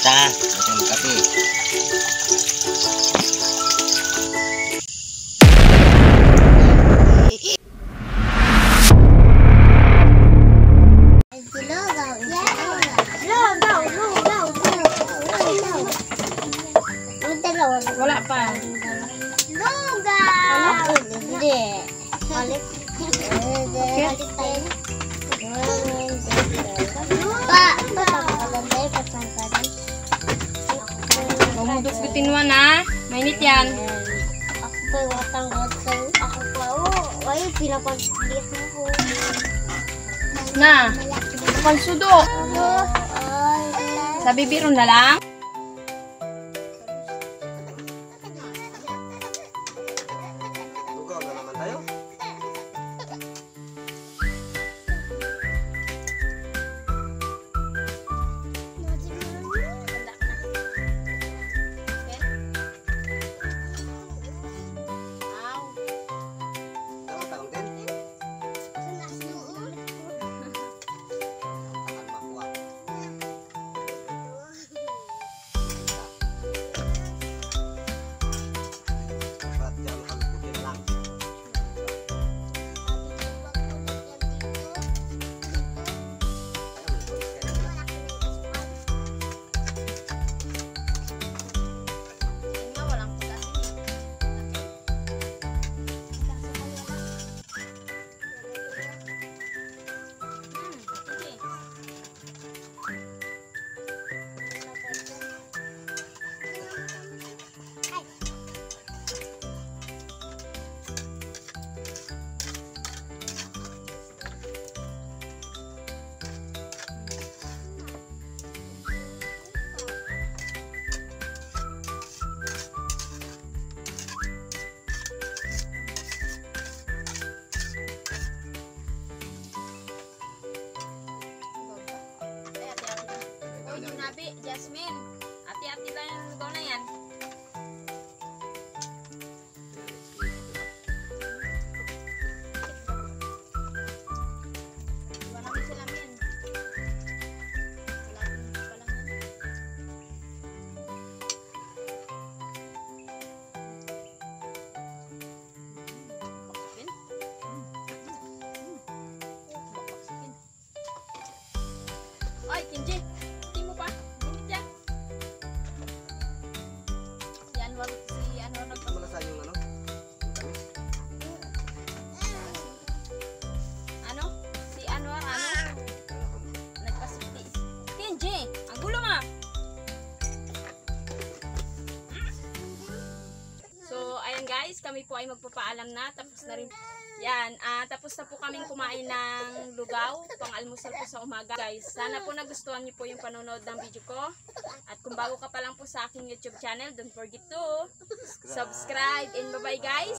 kita ha. Huwag kang magkape. Wala pa. Lugaw! Hindi. Balik. Huwag mo dukdutin mo na. Mainit yan. Ako pa yung watang gotong. Ako pa. Ay, pinapagpilit mo ko. Na. Pansudo. Sa bibiro na lang. Lugaw na naman tayo. Taon din. Akan makuha. Ba't dyan kalukutin lang? Nabi, Jasmine. Hati-hati lang yung lugaw na yan. Iba namin sila min. Ay, Kinji. Tingin mo pa. Limit yan. Yan, si Anwar Ano na sa yung ano? Ano? Si Anwar, nagpasiti. Kinji, ang gulo nga. So, ayan guys, kami po ay magpapaalam na. Tapos na rin. Yan, tapos na po kaming kumain ng lugaw, pang-almusal po sa umaga. Guys, sana po nagustuhan niyo po yung panonood ng video ko. At kung bago ka pa lang po sa aking YouTube channel, don't forget to subscribe and bye-bye guys!